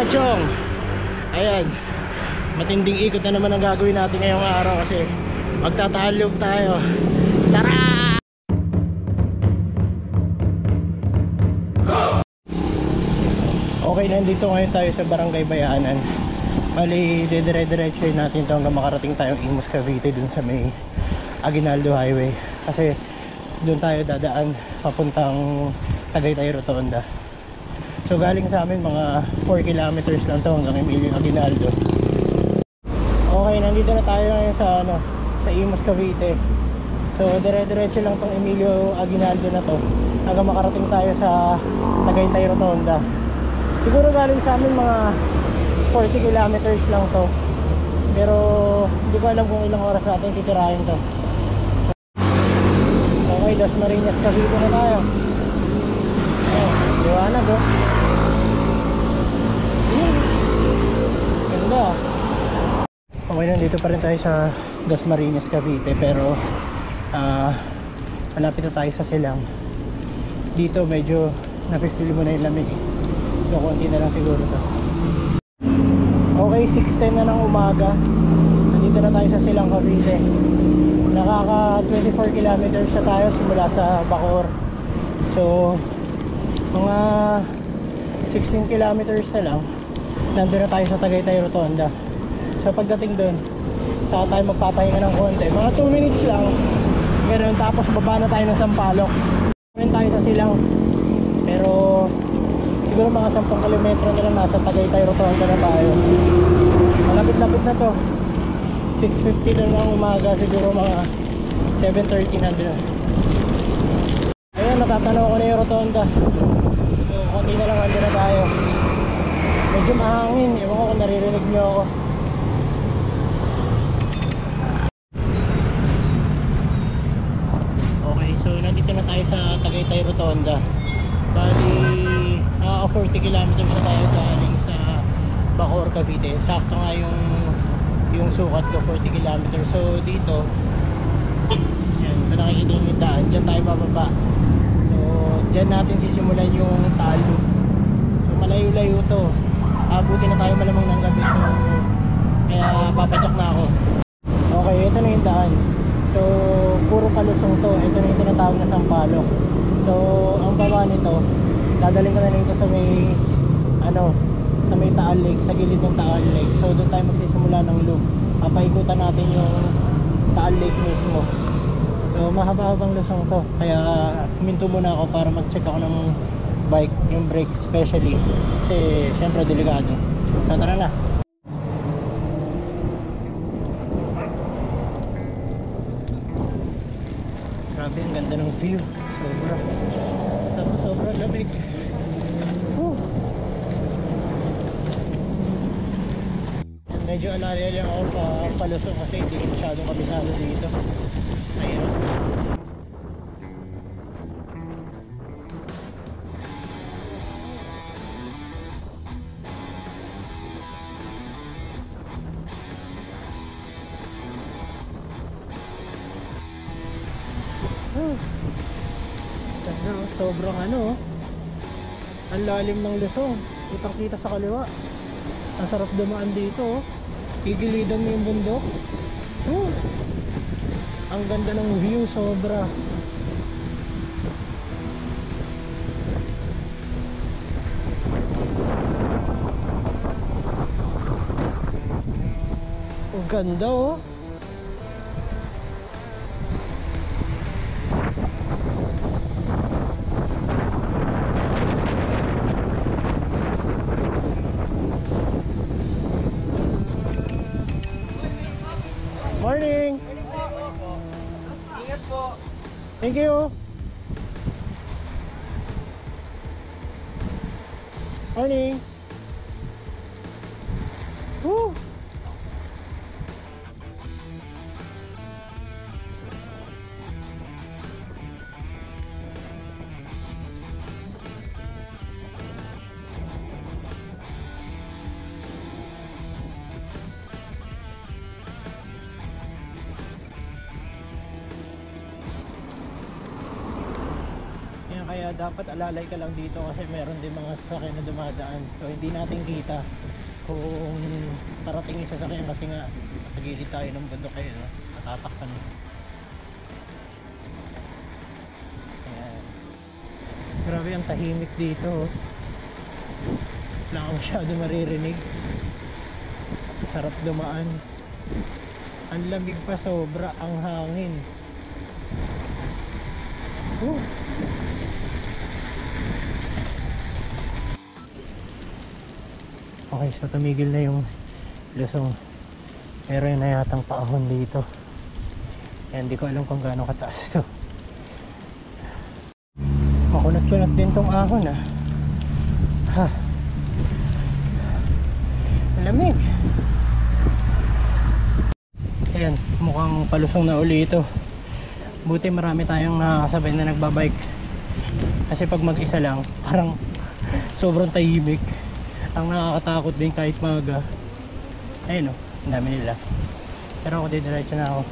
mga chong. Ayan, matinding ikot na naman ang gagawin natin ngayong araw kasi magtatalog tayo. Tara! Okay, nandito ngayon tayo sa Barangay Bayanan. Bali, dedire-diretso natin ito hanggang makarating tayong Imus Cavite dun sa may Aguinaldo Highway. Kasi dun tayo dadaan papuntang Tagaytay Rotonda. So galing sa amin mga 4 kilometers lang to hanggang Emilio Aguinaldo. Okay, nandito na tayo ngayon sa sa Imus Cavite. So dire-diretso lang tong Emilio Aguinaldo na to hanggang makarating tayo sa Tagaytay Rotonda. Siguro galing sa amin mga 40 kilometers lang to. Pero hindi ko alam kung ilang oras natin titirahin to. Okay, Dasmariñas Cavite na tayo. Liwanag oh. Ganda. Okay, nandito pa rin tayo sa Dasmariñas Cavite. Pero malapit na tayo sa Silang. Dito medyo napipili mo na yung lamig. So konti na lang siguro to. Okay, 6:10 na ng umaga. Nandito na tayo sa Silang Cavite. Nakaka 24 kilometers na tayo simula sa Bacoor. So mga 16 kilometers na lang nandun na tayo sa Tagaytay Rotonda. So pagdating dun saka tayo magpapahinga ng konti, mga 2 minutes lang ganoon, tapos baba na tayo ng Sampaloc. Ngayon tayo sa Silang, pero siguro mga 10 kilometro na lang nasa Tagaytay Rotonda na tayo. Malapit-lapit na to. 6:50 na ng umaga, siguro mga 7:30 nandun na. Ayun, natatanaw ko na yung Rotonda. So konti na lang nandun na tayo. Medyo mahangin, ewan ko kung naririnig nyo ako. Okay, so nandito na tayo sa Tagaytay Rotonda. Bali 40 kilometers na tayo galing sa Bacoor, Cavite. Sakto nga yung sukat ko, 40 kilometers. So dito yan, nakikita yung daan, dyan tayo bababa. So dyan natin sisimulan yung Taal. So malayo-layo to, abutin na tayo malamang ng gabi. So kaya papacheck na ako. Okay, ito na yung daan. So puro palusong to. Ito na yung tinatawag na Sampaloc. So ang baba nito, dadaling ko na nito sa may sa may Taal Lake, sa gilid ng Taal Lake. So doon tayo magsisimula ng loop. Papaikutan natin yung Taal Lake mismo. So mahaba-habang lusong to, kaya huminto muna ako para mag-check ako ng bike, yung brake especially, kasi syempre delikado. So tara na. Grabe, ang ganda ng view. Sobra. Tapos sobrang lamig. Medyo alala lang ako palusong kasi hindi ko masyadong kabisado dito. Ayun. Sobrang ang lalim ng Luzon. Kitang kita sa kaliwa. Ang sarap dumaan dito. Igilidan mo yung bundok. Ang ganda ng view, sobra. Ang ganda oh. Morning! Ingat po! Thank you! Morning! Woo! Ayan, kaya dapat alalay ka lang dito kasi meron din mga sasakyan na dumadaan. So hindi natin kita kung parating yung sasakyan kasi nga sa gilid tayo ng bundok kayo, no? Natatakpan. Ayan. Grabe ang tahimik dito. Wala ka masyado maririnig. Sarap dumaan. Ang lamig pa sobra, ang hangin. Okay, so tumigil na yung lusong. Meron na yatang paahon dito. Yan, hindi ko alam kung gaano kataas to. Makunat-kunat din tong ahon ah. Ha. Lamig. Ayan, mukhang palusong na uli ito. Buti marami tayong nakakasabay na nagbabike. Kasi pag mag-isa lang, parang sobrang tahimik. Ang nakakatakot din kahit maaga. Ayun o, ang dami nila. Pero ako didiretso na ako.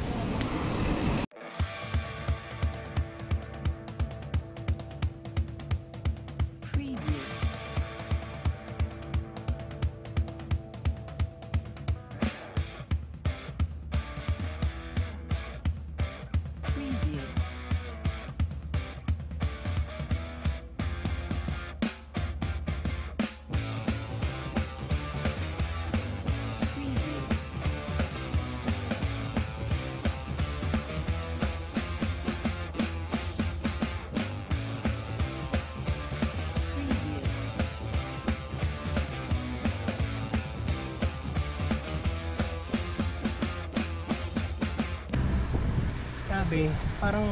Parang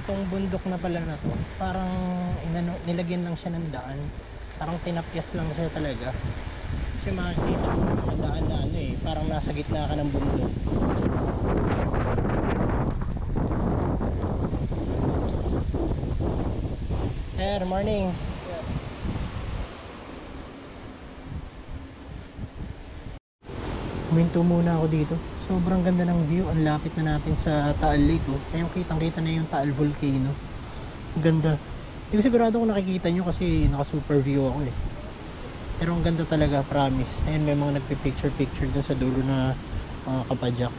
itong bundok na pala na to, parang nilagyan lang siya ng daan, parang tinapyas lang siya talaga kasi makikita mo mga daan na ano eh, parang nasa gitna ka ng bundok. Sir, morning. Huminto muna ako dito. Sobrang ganda ng view. Ang lapit na natin sa Taal Lake. Oh. Ayun, kitang-kita na yung Taal Volcano. Ganda. Hindi ko sigurado kung nakikita nyo kasi naka-super view ako eh. Pero ang ganda talaga, promise. Ayun, may mga nagpipicture-picture dun sa dulo na mga kapadyak.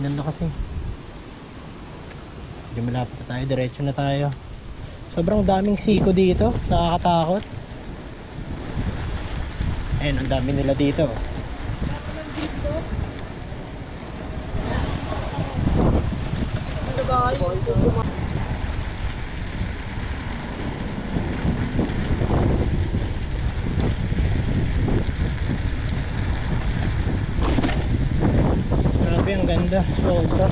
Ganda kasi. Hindi malapit na tayo. Diretso na tayo. Sobrang daming siko dito. Nakakatakot. Ayun, ang dami nila dito. Grabe, ang ganda. Sobra.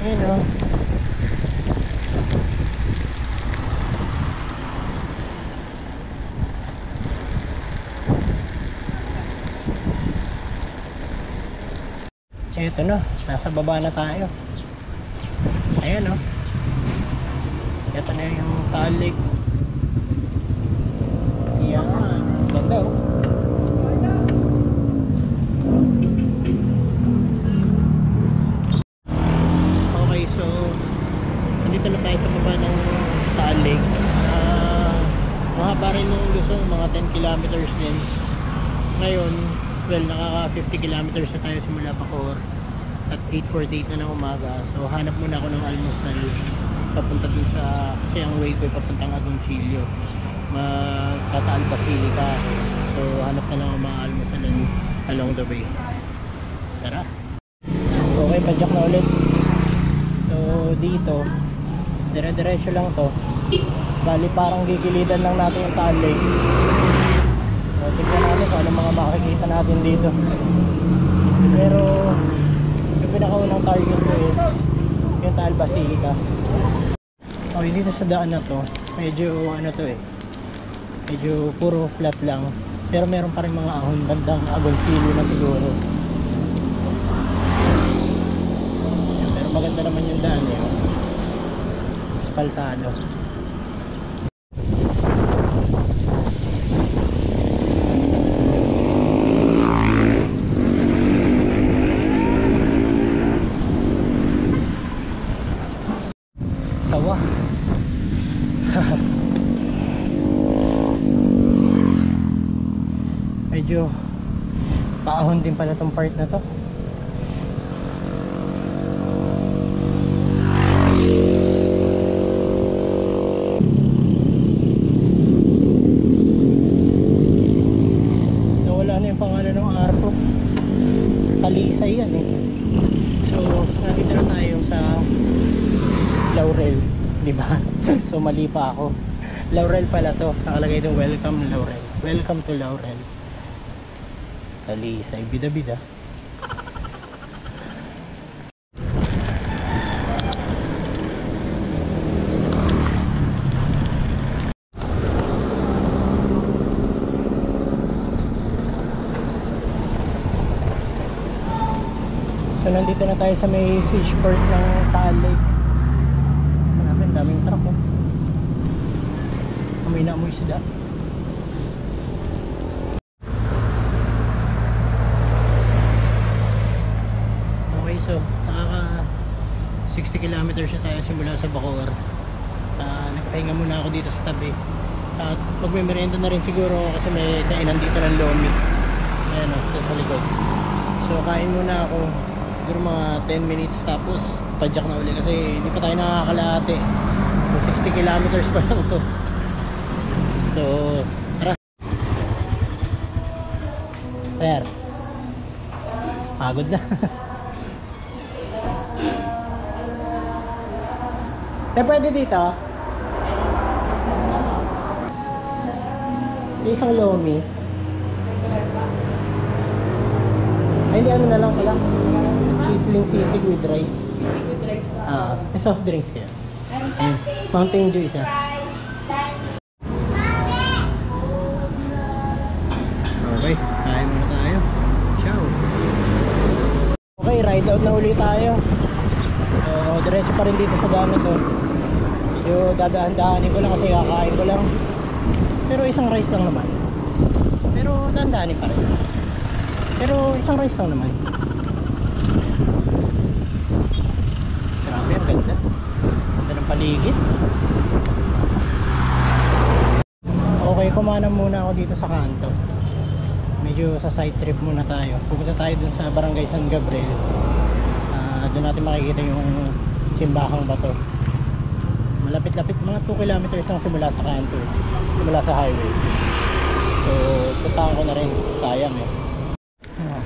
Ayun o. Ito na, nasa baba na tayo. Ayan o. Ito na yung Taal Lake. Yan, ganda o. Okay, so nandito na tayo sa baba ng Taal Lake. Mahaba rin yung lusong, mga 10 kilometers din. Ngayon, well, nakaka 50 kilometers na tayo simula Bacoor at 8:48 na ng umaga. So hanap muna ako ng almusal papunta dun sa, kasi ang way ko papuntang Agoncillo, magtataal Basilica. So hanap na lang ako mga almusalan along the way. Tara. Okay, padyak na ulit. So dito dire-diretso lang to. Bali parang gigilidan lang natin yung Taal Lake. So tignan natin kung ano mga makikita natin dito. Pero yung pinakaunang target ko is yung Taal Basilica. Okay, dito sa daan na to, medyo ano to eh, medyo puro flat lang, pero meron pa rin mga ahon bandang Agoncillo na siguro. Pero maganda naman yung daan eh, aspaltado. sawa. Medyo paahon din pala tong part na to. Nawala na yung pangalan ng arko. Talisay yan eh. So nandito na tayo sa Laurel, di ba? So mali pa ako. Laurel pala to. Nakalagay doon, welcome Laurel. Welcome to Laurel. Talisay, bida-bida. So nandito na tayo sa may fishport ng Taal Lake. Marami, daming truck oh. May naamoy isda. Okay, so nakaka 60 kilometers na tayo simula sa Bacoor. Nagpahinga muna ako dito sa tabi. At magme-merienda na rin siguro kasi may kainan dito ng lomi. Ayan o, sa likod. So kain muna ako. Siguro mga 10 minutes tapos padyak na uli kasi hindi pa tayo nakakalahati. So 60 kilometers pa lang to. So tara. Ter, pagod na. Pwede dito? Isang lomi. Ay, hindi ano na lang pala. Sizzling sisig with rice. Sisig with rice pa. May soft drinks kaya. Mountain Dew isa. Okay, kain muna tayo. Ciao. Okay, ride out na uli tayo. So, diretso pa rin dito sa daan na to. Medyo dadaan-daanin ko lang kasi kakain ko lang. Pero isang rice lang naman. Pero daan-daanin pa rin. Pero isang rice lang naman. Grabe, ang ganda. Ganda ng paligid. Okay, kumana muna ako dito sa kanto. Medyo sa side trip muna tayo. Pupunta tayo dun sa Barangay San Gabriel. Doon natin makikita yung simbahang bato. Malapit-lapit, mga 2 kilometers lang simula sa kanto. Simula sa highway. So, puntahan ko na rin. Sayang eh.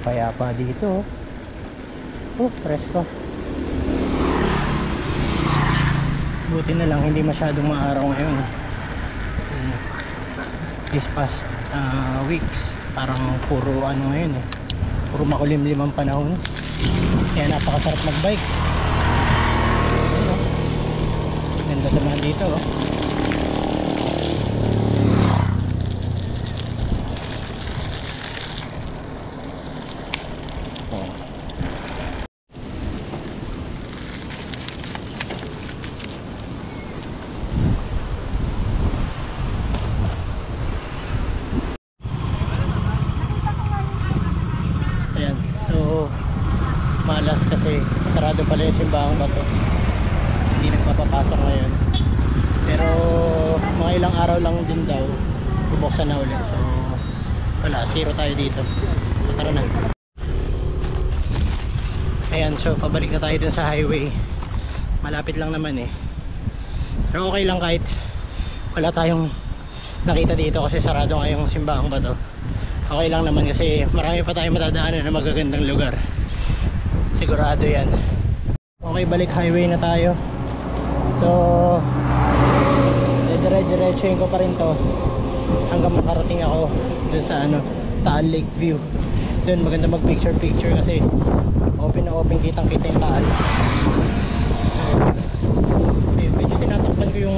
Payapa dito. Presko. Buti na lang hindi masyadong maaraw ngayon. This past weeks parang puro ano ngayon eh, puro makulimlim ang panahon, kaya napakasarap magbike. Ganda naman dito oh. Malas kasi sarado pala yung simbahang bato, hindi nagpapapasok ngayon, pero mga ilang araw lang din daw bubuksan na ulit. So wala, zero tayo dito. So tara na. Ayan, so pabalik na tayo dun sa highway. Malapit lang naman eh, pero okay lang kahit wala tayong nakita dito kasi sarado nga yung simbahang bato. Okay lang naman kasi marami pa tayong matadaanan na magagandang lugar. Sigurado yan. Okay, balik highway na tayo. So dire-diretsuhin ko pa rin to hanggang makarating ako dun sa ano, Taal Lake View. Dun maganda mag picture kasi open na open, kitang kita yung Taal. Medyo tinatakpan ko yung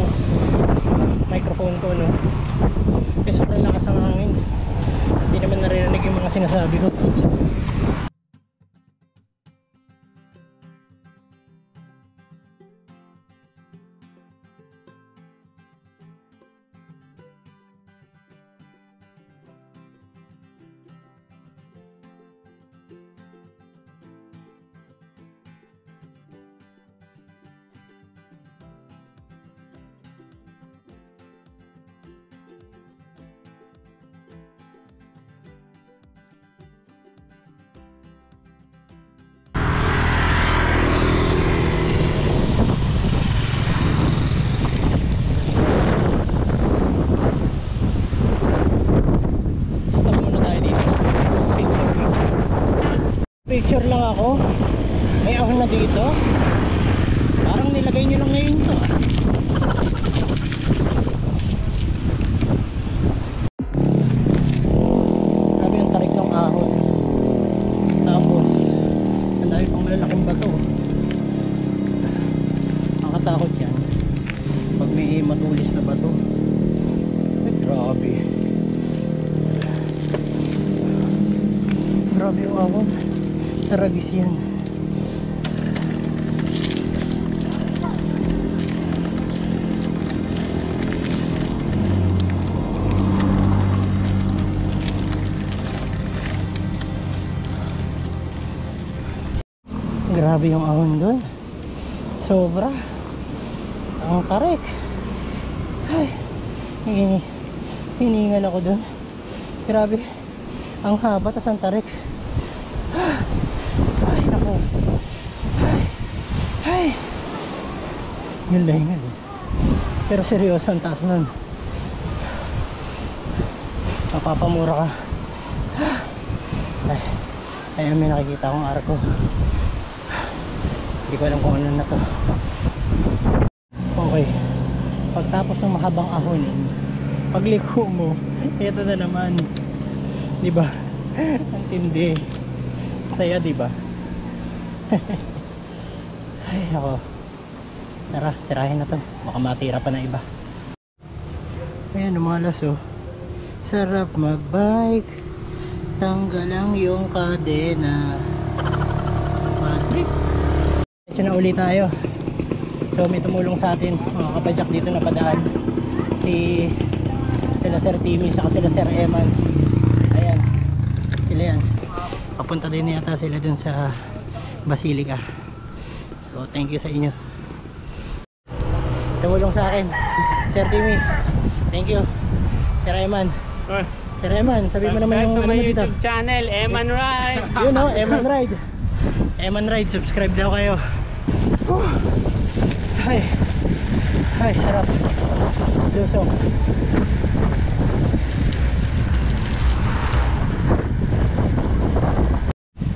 microphone ko no, kasi sobrang lakas ang hangin. Hindi naman narinig yung mga sinasabi ko. matulis na bato. Ay, grabe. Grabe yung awon. Taragis yan. Grabe yung ahon doon. Sobra. Ang tarik. Ay, hiningal ako doon. Grabe. Ang haba, tas ang tarik. Ay, naku. Ay. Yun lang yun. Pero seryoso ang taas nun. Mapapamura ka. Ay, may nakikita akong arko. Hindi ko alam kung ano na to. Okay. Pagtapos ng mahabang ahonin, pagliko mo, ito na naman. Diba? Ang tindi. Saya, diba? Ay, ako. Tara, tirahin na to. Baka matira pa na iba. Ayan, umalas oh. Sarap magbike. Tanggal lang yung kadena. Patrick. Ito na ulit tayo. So may tumulong sa atin, mga kapadyak dito na padaan. Sila Sir Timmy, saka sila Sir Eman. Ayan, sila yan. Papunta din yata sila dun sa Basilica. So thank you sa inyo. Tumulong sa akin Sir Timmy, thank you. Sir Eman. Sir Eman, sabi mo naman yung ano mo dito. YouTube channel, Eman Ride. Yun o, Eman Ride. Eman Ride, subscribe daw kayo. Ay, ay, sarap. Lusog.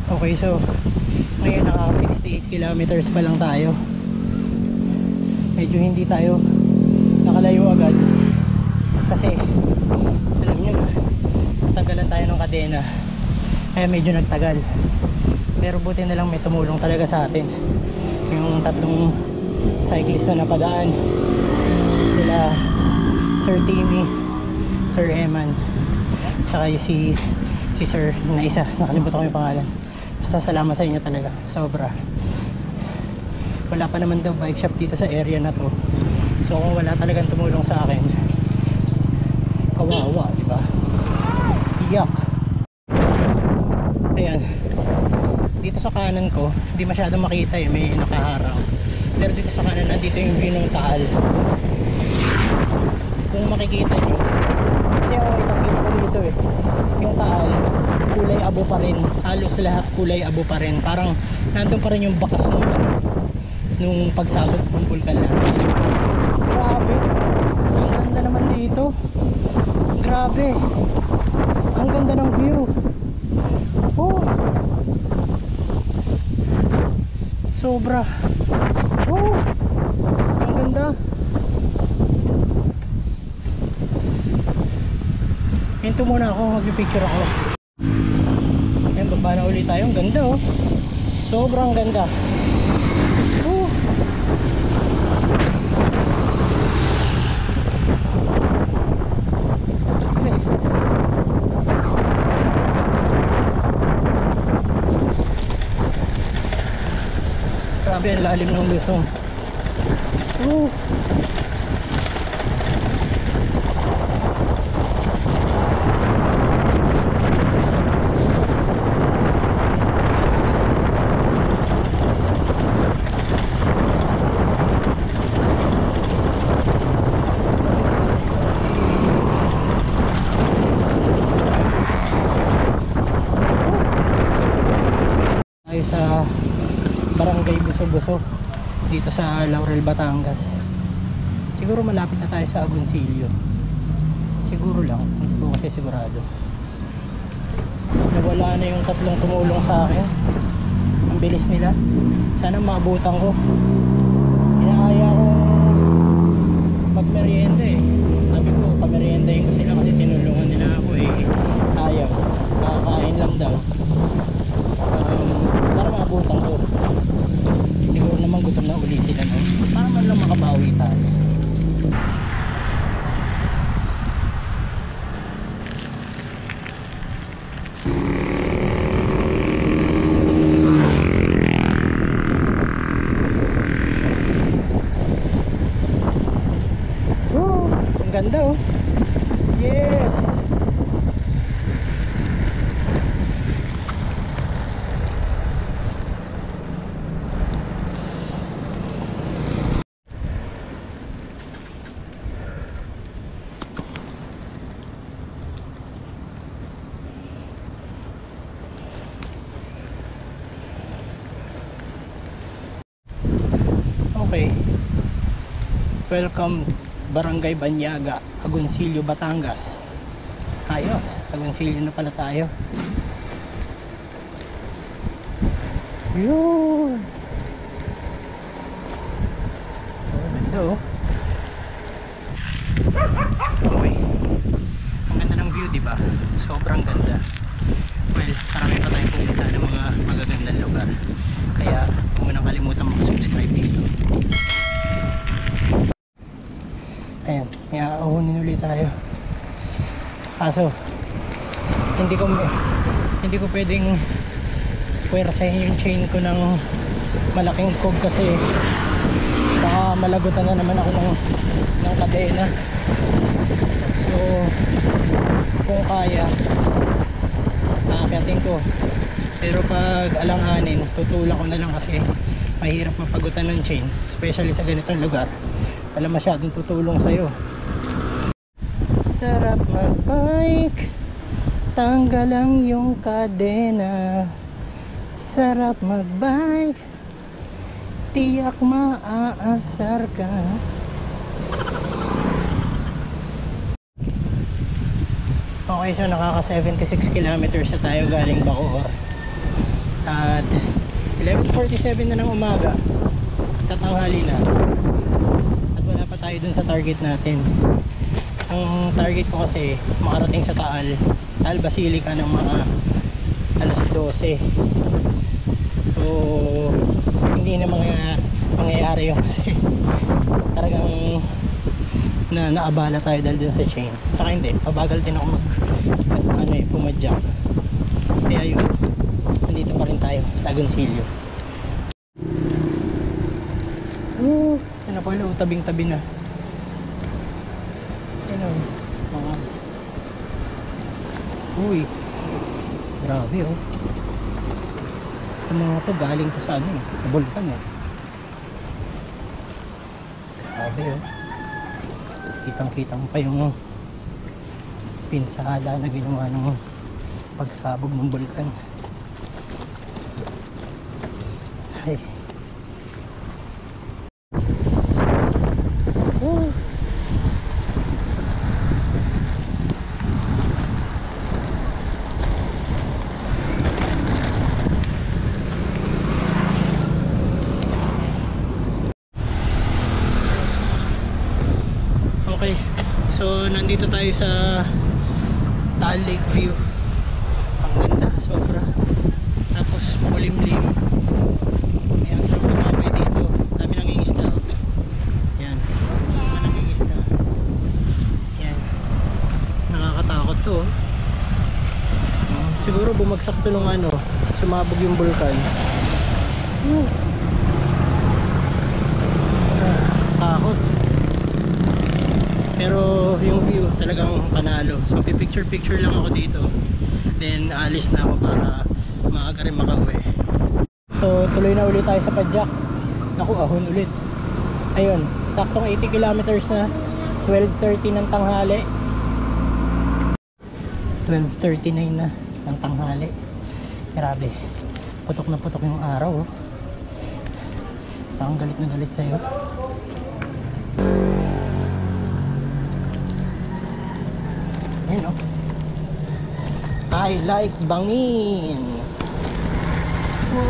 Okay, so ngayon naka 68 kilometers pa lang tayo. Medyo hindi tayo nakalayo agad kasi alam nyo na, tagalan tayo ng kadena, kaya medyo nagtagal. Pero buti na lang may tumulong talaga sa atin, yung tatlong cyclist na napadaan, sila Sir Timmy, Sir Eman, saka si Sir na isa, nakalimutan ko yung pangalan. Basta salamat sa inyo talaga, sobra. Wala pa naman daw bike shop dito sa area na to, so kung wala talagang tumulong sa akin, kawawa, diba? Iyak. Ayan, dito sa kanan ko hindi masyadong makita eh, may nakaharang. Pero dito sa kanan, nandito yung view ng Taal. Kung makikita nyo, kasi kitang-kita ko dito eh, yung Taal kulay abo pa rin, halos lahat kulay abo pa rin, parang nandun pa rin yung bakas nung pagsabog ng Vulcan last. Grabe, ang ganda naman dito. Grabe, ang ganda ng view. Oh, sobra. Oh, ang ganda. Hinto muna ako, mag-picture ako. Ayan, baba na ulit tayo. Ang ganda oh, sobrang ganda. Oh, best. Grabe, ang lalim ng Luzon. Oh. Tayo sa Barangay Buso-Buso dito sa Laurel, Batangas. Siguro malapit na tayo sa Agoncillo. Siguro lang, hindi ko kasi sigurado. Nawala na yung tatlong tumulong sa akin. Ang bilis nila. Sana maabutan ko. Inaaya ko magmerienda eh. Sabi ko, pameriendahin ko sila kasi tinulungan nila ako eh. Ayaw. Nakakain lang daw. Para maabutan ko. Siguro naman gutom na uli sila, no? Para man lang makabawi tayo. ganda oh. Yes. Okay. Welcome Barangay Banyaga, Agoncillo, Batangas. Ayos, Agoncillo na pala tayo. Yun. Oh, ganda oh. Okay. Ang ganda ng view, diba? Sobrang ganda. Well, marami pa tayong pumunta ng mga magagandang lugar. Kaya huwag mo nang kalimutan mag-subscribe dito. Ayan, iaahunin ulit tayo. Kaso hindi ko pwedeng puwersahin yung chain ko ng malaking kog kasi baka malagutan na naman ako ng kadena. So kung kaya aakyatin ko, pero pag alanganin tutulak ko na lang kasi mahirap mapagutan ng chain, especially sa ganitong lugar. Wala masyadong tutulong sa'yo. Sarap magbike, tanggal lang yung kadena. Sarap magbike, tiyak maaasar ka. Okay, so nakaka 76 kilometers na tayo galing Bacoor. At 11:47 na ng umaga, tatanghali na. Wala pa tayo dun sa target natin. Ang target ko kasi makarating sa Taal Basilica ng mga alas 12. So hindi na mangyayari yung kasi talagang naabala tayo dahil dun sa chain. Saka hindi, pabagal din ako pumadyak. Kaya yun, nandito pa rin tayo sa Agoncillo. Ano pa yun, tabing-tabi na. Ano, mga uy, grabe oh. Yung mga to galing ko sa sa bulkan eh. Grabe oh. Kitang-kitang pa yung pinsala na ginawa ng pagsabog ng bulkan. Ay. Okay, so nandito tayo sa Taal Lake View. Ang ganda, sobra. Tapos makulimlim. Ayan, sarap lumabay dito. Dami nangingisda. Ayan, dami nangingisda. Ayan, nakakatakot to. Siguro bumagsak to nung sumabog yung bulkan. Takot. Pero yung view talagang panalo. So picture lang ako dito. Then alis na ako para maaga rin makauwi. So tuloy na ulit tayo sa Padjak. Naku, ahon ulit. Ayun, saktong 80 kilometers na. 12:30 ng tanghali. 12:39 na ng tanghali. Grabe. Putok na putok yung araw oh. Parang galit na galit sa'yo. Ayan o. I like bangin. Whoa.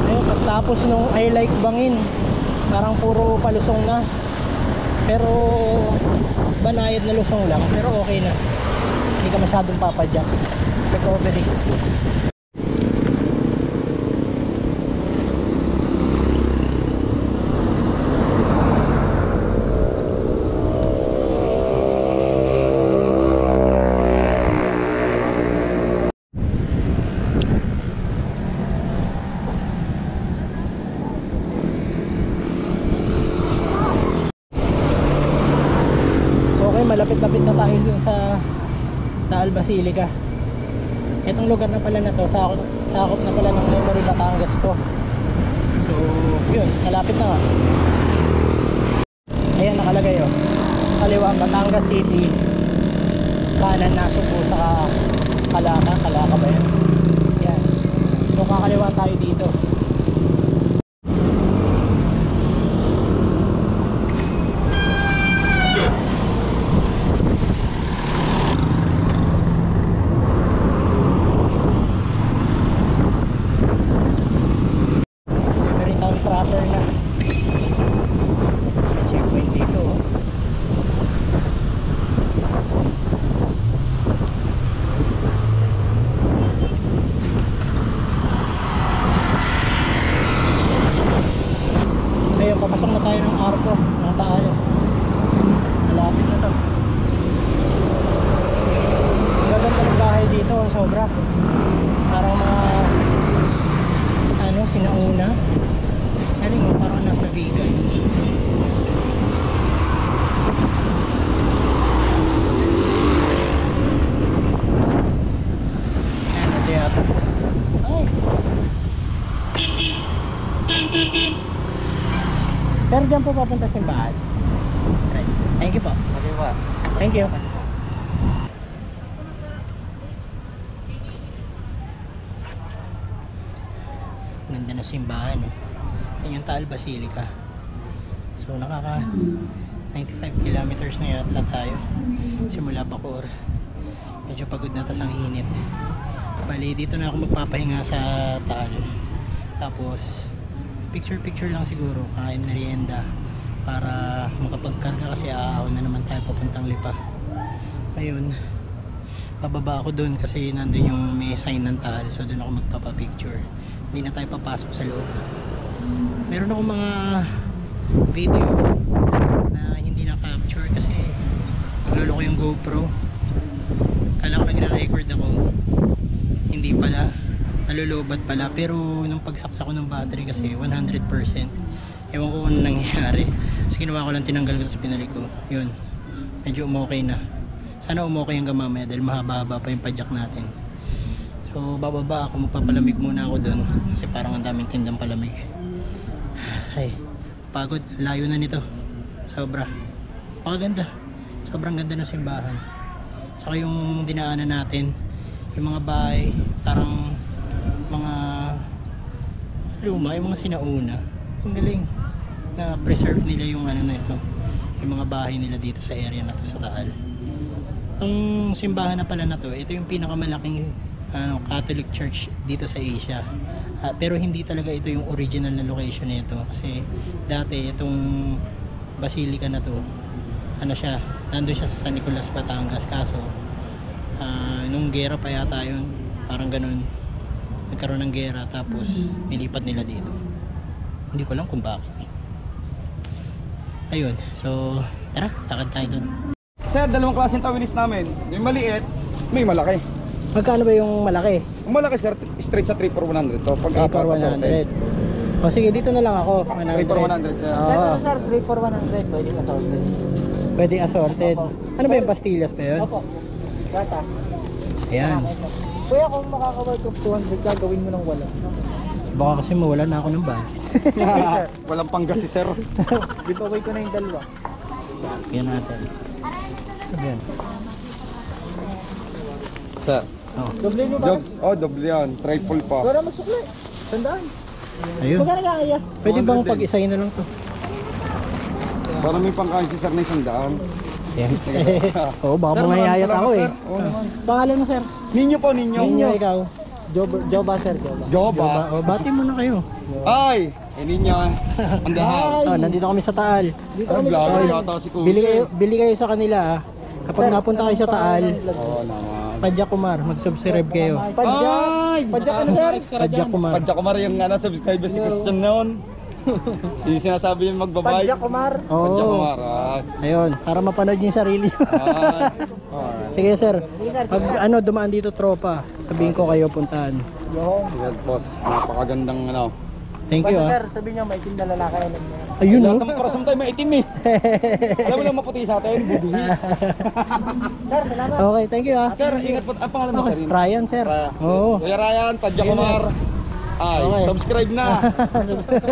Ayun, pagtapos nung I like bangin, parang puro palusong na. Pero banayad na lusong lang. Pero okay na. Hindi ka masyadong papadyak. Recovery. malapit-lapit na tayo dun sa Taal Basilica. Itong lugar na pala na to, sakop na pala ng Memory Batangas to. So yun, malapit na nga. Ayan nakalagay oh, kaliwa Batangas City, kanan na Subo sa Kalaka ba yan? Yan, so kakaliwa tayo dito. Proper na checkpoint dito oh. Ayun, papasok na tayo ng arko ng Taal. Malapit na to. Ang gaganda ng bahay dito, sobra. Parang mga sinauna. Ano mo, parang nasa Bigay. Ano di ata? Ay! Sir, dyan po papunta simbahan. Right. Thank you po. Okay ba? Thank you. Ganda na simbahan eh. Yan yung Taal Basilica. So nakaka 95 kilometers na yata tayo simula Bacoor. Medyo pagod na, tas ang init. Bali dito na ako magpapahinga sa Taal. Tapos picture lang siguro, kain merienda para makapagkarga kasi aahon na naman tayo papuntang Lipa. Ayun, bababa ako doon kasi nandun yung may sign ng Taal, so doon ako magpapapicture. Hindi na tayo papasok sa loob. Meron akong mga video na hindi na-capture kasi naglolo ko yung GoPro. Kala ko nagre-record ako, hindi pala, nalulubat pala. Pero nung pagsaksak ko ng battery kasi 100%, ewan ko kung nangyari. Tapos ginawa ko lang, tinanggal ko, tapos pinalik ko. Yun, medyo umokay na. Sana umokay hanggang mamaya dahil mahaba-haba pa yung padjak natin. So bababa ako, magpapalamig muna ako doon kasi parang ang daming tindang palamig. Ay, pagod, layo na nito. Sobra. Pakaganda. Sobrang ganda ng simbahan. Saka yung dinaanan natin, yung mga bahay, parang mga luma, yung mga sinauna. Ang galing na preserve nila yung ano na ito, yung mga bahay nila dito sa area na to sa Taal. Ang simbahan na pala na to, ito yung pinakamalaking Catholic Church dito sa Asia. Pero hindi talaga ito yung original na location nito kasi dati itong basilica na to, ano siya, nandun siya sa San Nicolas, Batangas, kaso nung gera pa yata yun, parang ganun, nagkaroon ng gera tapos nilipat nila dito. Hindi ko alam kung bakit eh. Ayun, so tara, lakad tayo dun. Sir, dalawang klaseng tawilis namin. Yung maliit, may malaki. Magkano ba yung malaki? Yung malaki sir, straight sa 3-4-100 to. Pag 3 for 100. O sige, dito na lang ako. 3 for 100 sir. Oo. Sir, 3 for 100. Pwede assorted. Pwede assorted. Ano ba yung pastillas ba yun? Opo. Gatas. Ayan. Kuya, kung makaka-work of 200, gagawin mo ng wala. Baka kasi mawala na ako ng budget. Walang panggas si sir. Giveaway ko na yung dalawa. Yan natin. Ayan. Sir. Oh. Doble mo ba? Jobs, doble yan. Triple pa. Wala magsukli. Tandaan. Ayun. Magkano kaya? Pwede bang 200 pag-isahin na lang to? Para may pangkain si sir na 100. Ayan. Oo, baka mangayayat ako eh. Oo naman. Pangalan mo sir? Ninyo po, ninyo. Ninyo, ikaw. Joba, sir. Joba. Joba. O, bati muna kayo. Ay! Ninyo. On the house. Oh, nandito kami sa Taal. Dito Ang kami vlogger Ay, yata si Kuya. Bili kayo sa kanila ah. Kapag napunta kayo sa Taal, Oo naman. Padjak Kumar, mag-subscribe kayo. Padjak. Ay! Padjak ka na, sir. Padjak Kumar. Padjak Kumar yung subscriber si Christian noon. Yung sinasabi yung magbabay. Padjak Kumar. Padjak Oo. Kumar. Ayun, para mapanood niyo yung sarili. Alright. Sige sir, pag dumaan dito tropa, sabihin ko kayo puntahan. Yan boss, napakagandang Thank you, Basta, ah. sir, sabi niya, may itim na lalaki, alam niya. Ayun, Lahat oh. ng karasam tayo maitim eh. Alam mo lang maputi sa atin, bubihi. Sir, salamat. Okay, thank you, ah. Sir, ingat po. Ang pangalan mo, Okay, sir? Ryan, sir. Oo. Kuya Ryan, Tadya Yes, sir. Kumar. Ay, Okay. subscribe na.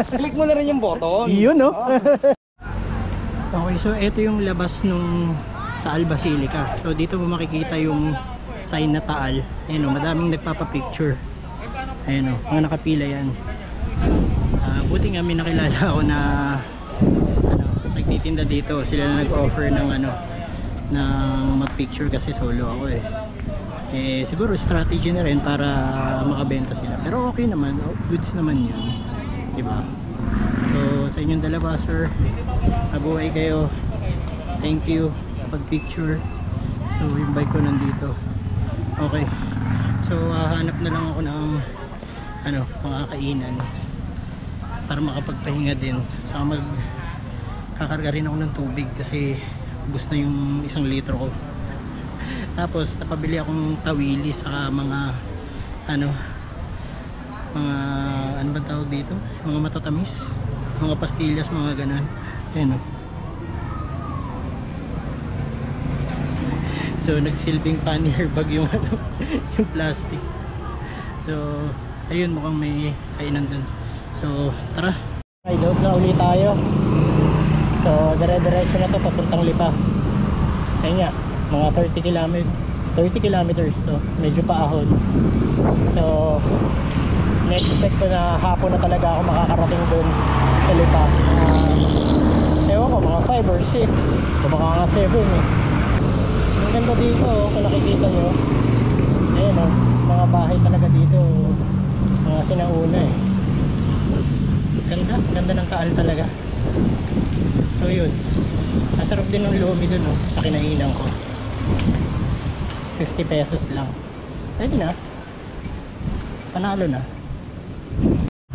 Click mo na rin yung button. Yun, no? Okay, so ito yung labas nung Taal Basilica. So dito mo makikita yung sign na Taal. Ayun, oh, madaming nagpapapicture. Ayun, oh, mga nakapila yan. Buti nga may nakilala ako na ano, nagtitinda dito. Sila na nag-offer ng ano, ng mag-picture kasi solo ako eh. Siguro strategy na rin para makabenta sila. Pero okay naman, goods naman yun, diba? So sa inyong dalawa, sir, mabuhay kayo. Thank you sa pag-picture. So yung bike ko nandito. Okay, so hanap na lang ako ng ano, mga kainan para makapagpahinga din. Saka magkakarga rin ako ng tubig kasi ubos na yung 1 litro ko. Tapos napabili akong tawili sa mga ano ba tawag dito? Mga matatamis, mga pastillas, mga ganun. Ayan, oh. So nagsilbing pannier bag yung ano, yung plastic. So ayun, mukhang may kainan dun. So tara, ay doon na ulit tayo. So dire-diretso na to papuntang Lipa. Ayun nga, mga 30 kilometers to, medyo paahon. So na-expect ko na hapon na talaga ako makakarating doon sa Lipa. Ewan ko, mga 5 or 6 o baka nga 7 eh. Ang ganda dito, kung nakikita nyo, ayun o, mga bahay talaga dito, mga sinauna eh. Ganda ng Taal talaga. So yun, masarap din ng lomi dun oh, sa kinainan ko. 50 pesos lang. Pwede na, panalo na.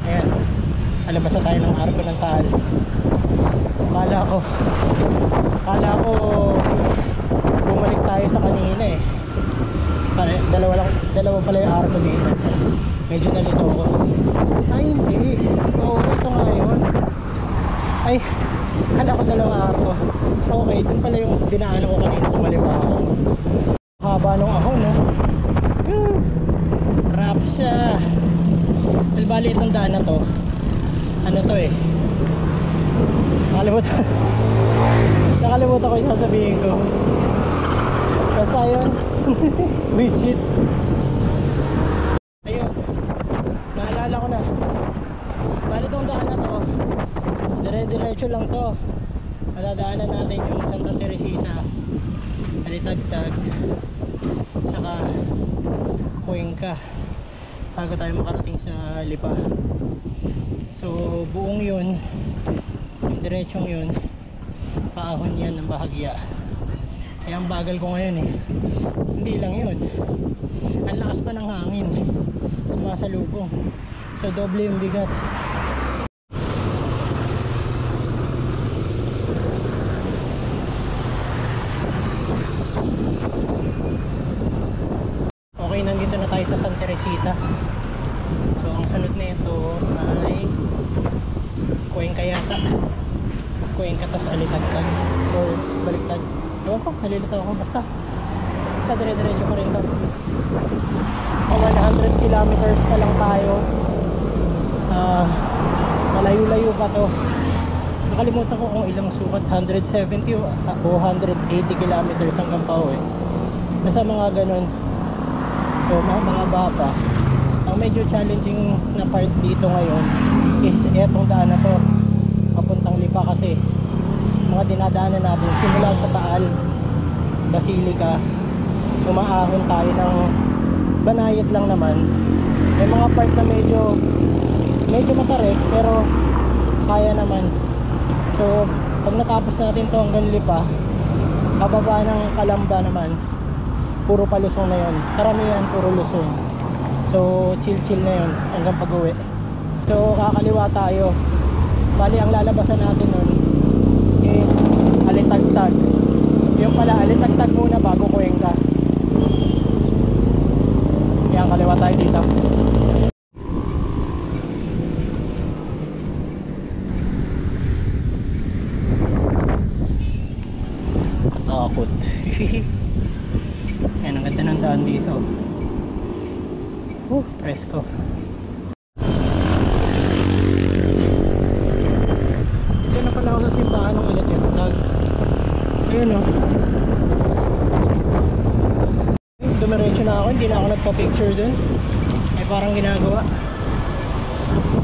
Ayan, alabas na tayo ng arko ng Taal. Kala ko bumalik tayo sa kanina eh. Dalawa pala yung arko dito. Medyo nalito ko. Ay hindi, oo, ito nga yun. Ay, kala ko dalawa arko. Okay, dun pala yung dinaanan ko kanina, kumaliwa ako. Haba nung ahon, no? Rapsa. Bali itong daan na to, ano to eh, nakalimutan ko yung sasabihin ko. Basta yun. Visit. Ayun, naalala ko na. Bali itong daan na to, dire-diretso lang to. Madadaanan natin yung Santa Teresita, Alitagtag, saka Cuenca bago tayo makarating sa Lipa. So buong yun, yung diretsong yun, paahon yan ng bahagya. Kaya ang bagal ko ngayon eh. Hindi lang yun, ang lakas pa ng hangin, sumasalubong. So doble yung bigat. Okay, nandito na tayo sa Santa Teresita. So ang sunod na ito ay Cuenca yata. Cuenca tas Alitagtag or baliktad. Ewan ko, nalilito ako. Basta dire-diretso pa rin to. 100 kilometers pa lang tayo. Malayo-layo pa to. Nakalimutan ko kung ilang sukat, 170 o 180 kilometers hanggang Pauwi. Basta mga ganun. So mga baba, ang medyo challenging na part dito ngayon is etong daan na to papuntang Lipa, kasi mga dinadaanan natin simula sa Taal Basilica, umaahon tayo ng Banayad lang naman. May mga part na medyo matarik pero kaya naman. So pag natapos natin to hanggang Lipa, bababa ng Calamba naman, puro palusong na yun. Karamihan puro lusong. So chill na yun hanggang pag-uwi. So kakaliwa tayo. Bali ang lalabasan natin nun is Alitagtag. Yung pala, Alitagtag muna bago Cuenca. Kaya kaliwa tayo dito. takot. Ayan, ang ganda ng daan dito. Presko. Dito na pala ako sa simbahan ng Alatiyatag. Ayun o. Dumiretso na ako, hindi na ako nagpa-picture dun. May parang ginagawa.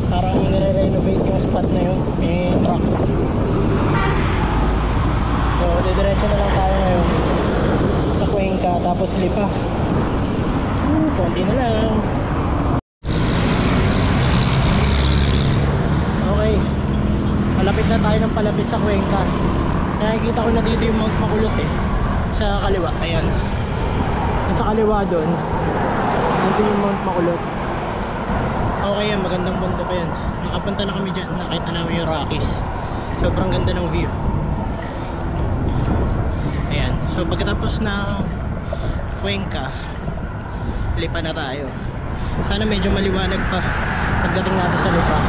Parang nire-renovate yung spot na yun. May truck. So, didiretso na lang tayo ngayon sa Cuenca, tapos Lipa. Konti na lang. Okay, palapit na tayo ng palapit sa Cuenca. Nakikita ko na dito yung Mount Makulot eh, sa kaliwa. Ayan, sa kaliwa doon nandun yung Mount Makulot. Okay yan, magandang bundok yan. Nakapunta na kami dyan, nakita namin yung Rockies. Sobrang ganda ng view. Ayan, so pagkatapos ng Cuenca, Lipa na tayo. Sana medyo maliwanag pa pagdating natin sa Lipa,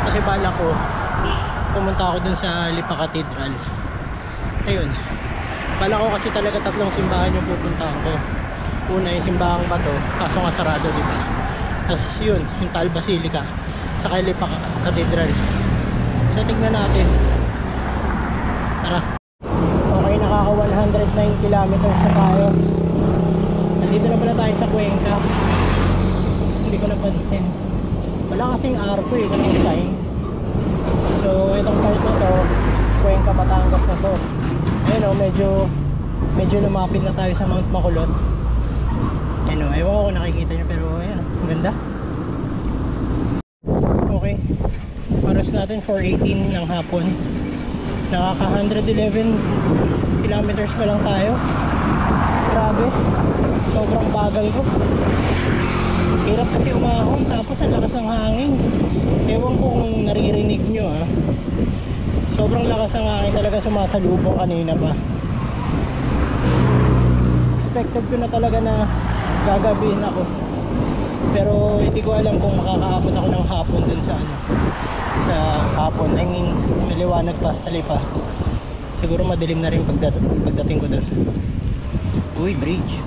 kasi bala ko pumunta ako dun sa Lipa Cathedral. Ayun, bala ko kasi talaga 3 simbahan yung pupuntahan ko. Una yung simbahang Bato, kaso nga sarado, diba? Tapos yun, yung Taal Basilica, saka Lipa Cathedral. So tignan natin. Tara. Okay, nakaka 109 kilometers na tayo. Nandito na pala tayo sa Cuenca. Hindi ko napansin. Wala kasing arko eh, walang sign. So itong part na to, Cuenca, Batangas na to. Ayun o, medyo lumapit na tayo sa Mount Makulot. Ayun o, ewan ko kung nakikita nyo, pero ayan, ang ganda. Okay, oras natin 4:18 ng hapon. Nakaka 111 kilometers pa lang tayo. Grabe, sobrang bagal ko. Hirap kasi umahon, tapos ang lakas ng hangin. Ewan ko kung naririnig nyo ha. Sobrang lakas ng hangin talaga, sumasalubong kanina pa. Expected ko na talaga na gagabihin ako, pero hindi ko alam kung makakaabot ako ng hapon dun sa sa hapon. I mean, maliwanag pa sa Lipa. Siguro madilim na rin pagdating ko dun. Uy, bridge.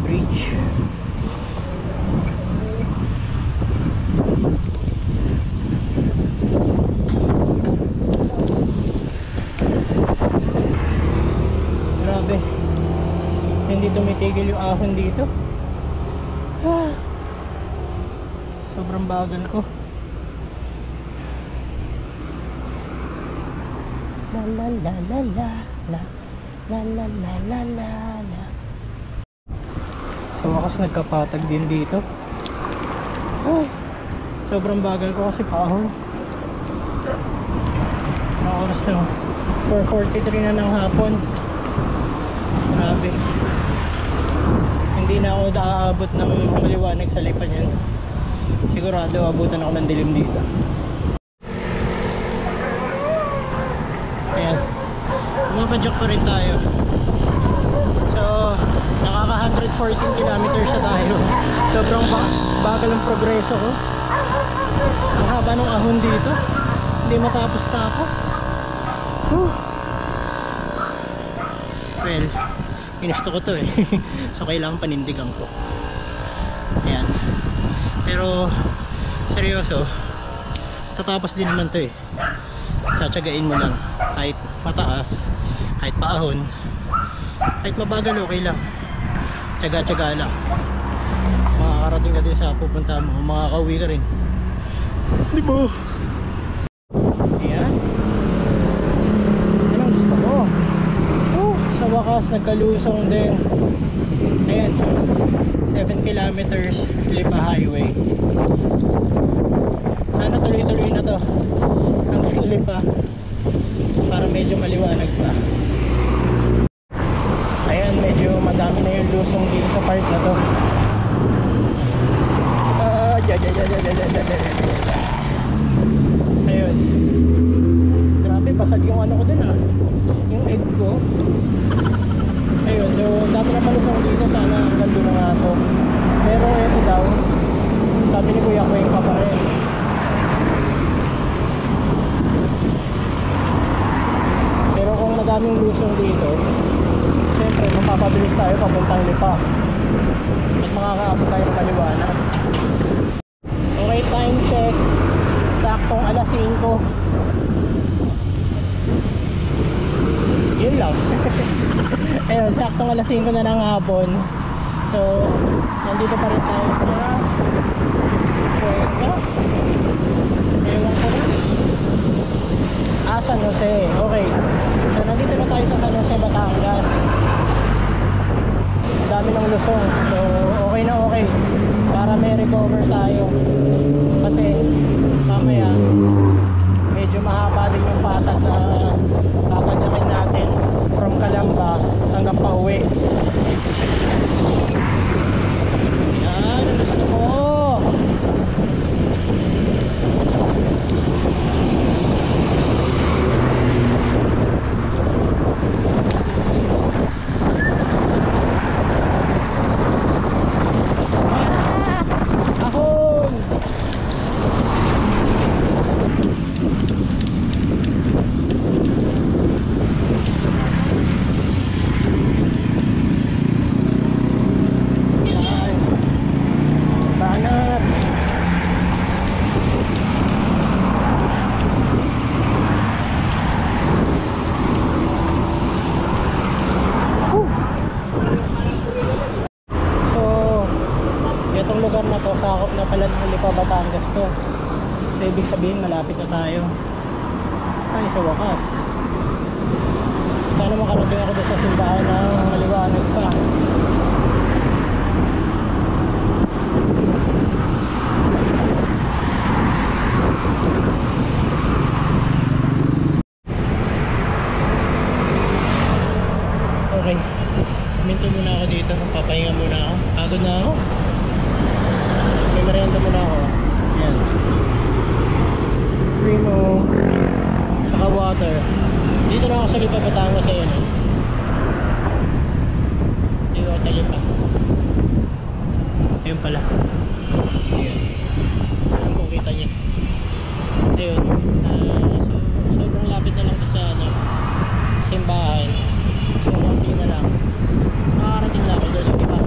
Grabe, hindi tumitigil yung ahon dito. Sobrang bagal ko. La la la la la la la la la la la la. Sa wakas nagkapatag din dito. Sobrang bagal ko kasi paahon. Mga oras na 4:43 na ng hapon. Grabe, hindi na ako naaabot ng maliwanag sa Lipa niyan. Sigurado abutan ako ng dilim dito. Ayan, pumapadyak pa rin tayo. So nakaka 114 kilometers na tayo. Sobrang bagal ang progreso ko. Ang haba ng ahon dito, hindi matapos-tapos. Well, ginusto ko to eh. So kailangan panindigan ko. Ayan, pero seryoso, tatapos din naman to eh. Tsatsagain mo lang, kahit mataas, kahit paahon, kahit mabagal, okay lang. Tsaga-tsaga lang, makakarating ka din sa pupunta mo, makakauwi ka rin, di ba? Ayan, yan ang gusto ko. Sa wakas nagkalusong din. Ayan, 7 kilometers Lipa Highway. Sana tuloy-tuloy na to hanggang Lipa para medyo maliwanag pa. Ayan, medyo madami na yung lusong dito sa part na to. Ayun, grabe, basag yung ano ko din ah, yung egg ko. Ayun, so dami na palusong dito, sana hanggang doon na nga ako. Pero ito daw, sabi ni Kuya Cuenca pa rin. Pero kung madaming lusong dito, siyempre tayo papuntang Lipa at makakaabot tayo ng maliwanag. Okay, time check, saktong alas 5. Yun lang. Ayun, saktong alas 5 na ng hapon. So nandito pa rin tayo sa Cuenca. Ewan ko na. San Jose. Okay, so nandito na tayo sa San Jose, Batangas. Dami ng lusong, so okay na okay para may recover tayo kasi mamaya medyo mahaba din yung patag na papadyakin natin from Calamba hanggang pauwi. Yan ang gusto ko. Lugar na to, sakop na pala ng Lipa, Batangas to. So ibig sabihin malapit na tayo. Ay, sa wakas. Sana makarating ako doon sa simbahan ng maliwanag pa. Okay, minto muna ako dito, papahinga muna ako. Pagod na ako. May merienda muna ako. Yan. Primo. Saka water. Dito na ako sa Lipa, Batangas. Ayan. Dito ako sa Lipa. Ayun pala. Ayun. Ayun kung kita niya. Ayun. So, sobrang lapit na lang sa simbahan. So, konti na lang. Makakarating na ako doon sa Lipa.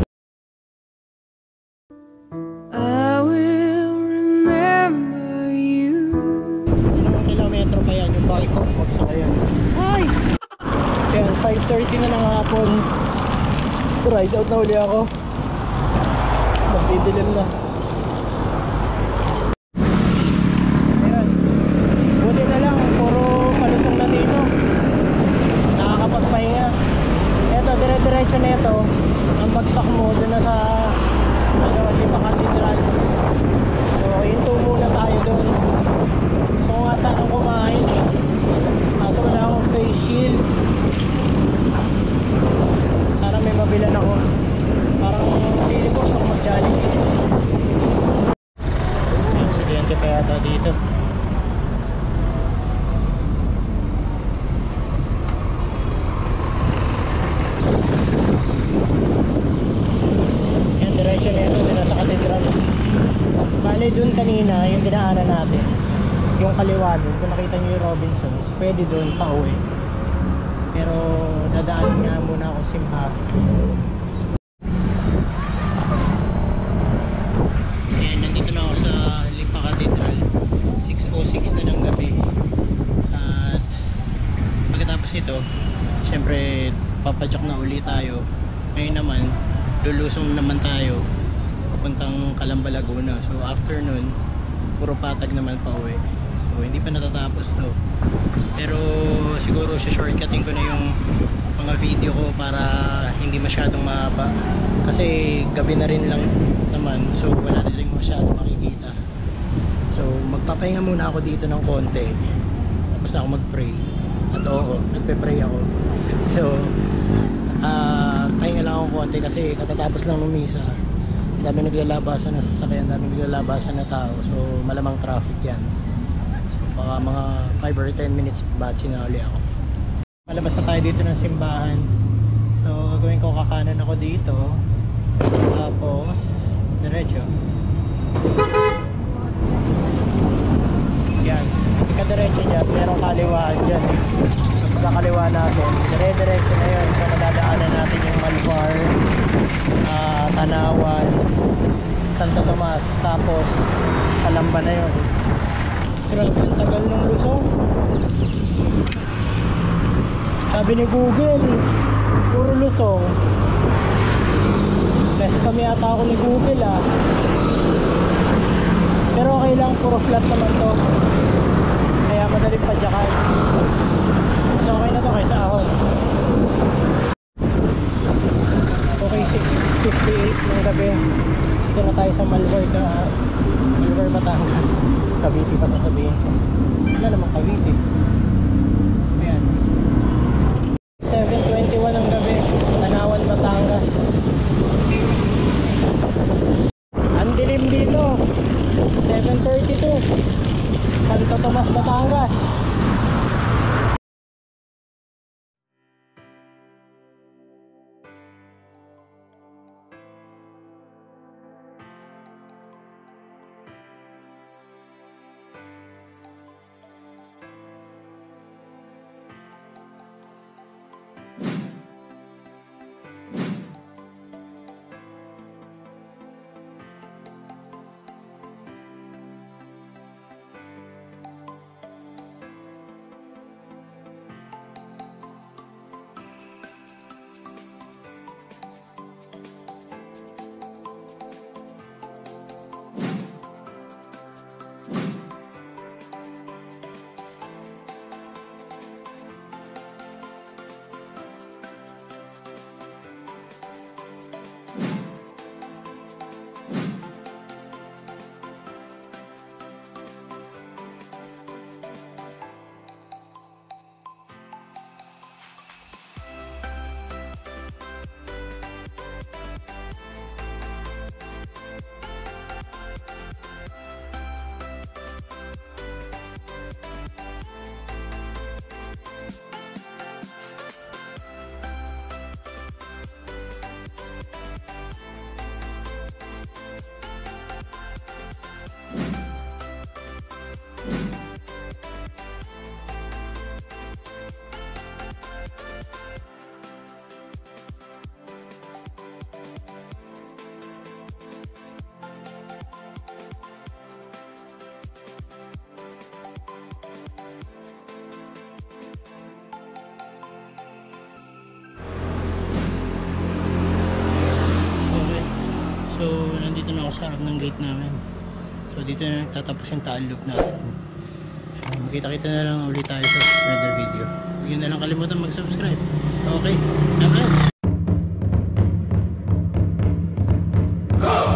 Bakit ko sa ayan. Hi! Ayan, 5:30 na ng hapon. Ride out na uli ako. Magdidilim na. Ayan. Buti na lang, puro palusong na dito. Nakakapagpahinga. Eto, dire-diretso na ito. Ang bagsak mo doon na sa Lipa Cathedral. So, hinto muna tayo doon. So nga saan ang kumain eh. Kaso wala akong face shield. Sana may mabilan ako. Parang hindi ko gusto mag-Jollibee. May aksidente pa yata dito. Yan, diretso na ito. Dito sa katedral. Bale dun kanina yung dinaanan natin, yung kaliwa doon, kung nakita nyo yung Robinsons, pwede doon pa uwi. Pero dadaan nga muna ako simha. Ayan, nandito na ako sa Lipa Cathedral. 6:06 na ng gabi. At pagkatapos nito, syempre papadyak na uli tayo. Ngayon naman, lulusong naman tayo papuntang Calamba, Laguna. So after nun, puro patag naman pa uwi. So hindi pa natatapos to. Pero siguro shortcutting ko na yung mga video ko para hindi masyadong mahaba. Kasi gabi na rin lang naman, so wala na rin masyadong makikita. So magpapahinga muna ako dito ng konti. Tapos na ako mag-pray. At oo, nagpe-pray ako. So pahinga lang ako konti kasi katatapos lang ng misa. Dami naglalabasan na sasakyan, dami naglalabasan na tao. So malamang traffic yan. So baka mga 5 or 10 minutes ba't sinali ako. Malabas na tayo dito ng simbahan. So gagawin ko, kakanan ako dito. Tapos diretso. Yan, ikadiretso dyan, merong kaliwaan dyan. So pagkakaliwa natin, dire-diretso na yun. So nadadaanan natin yung Malvar. Iba na yun. Grabe ang tagal ng Luzon. Sabi ni Google, puro Luzon. Less kami ata ako ni Google ah. Pero okay lang, puro flat naman to. Kaya madaling padyakan. Mas okay na to kaysa ahon. Okay, 6:58 ng gabi. Dito na tayo sa Malvar Batangas. Cavite pa sasabihin ko. Wala namang Cavite. Ayan. 7:21 ng gabi. Tanawan, Batangas. Ang dilim dito. 7:32. Santo Tomas, Batangas. So, nandito na ako sa harap ng gate namin. So, dito na tatapos yung taal loop natin. Makita-kita na lang ulit tayo sa another video. Huwag nyo na lang kalimutan mag-subscribe. Okay, tama.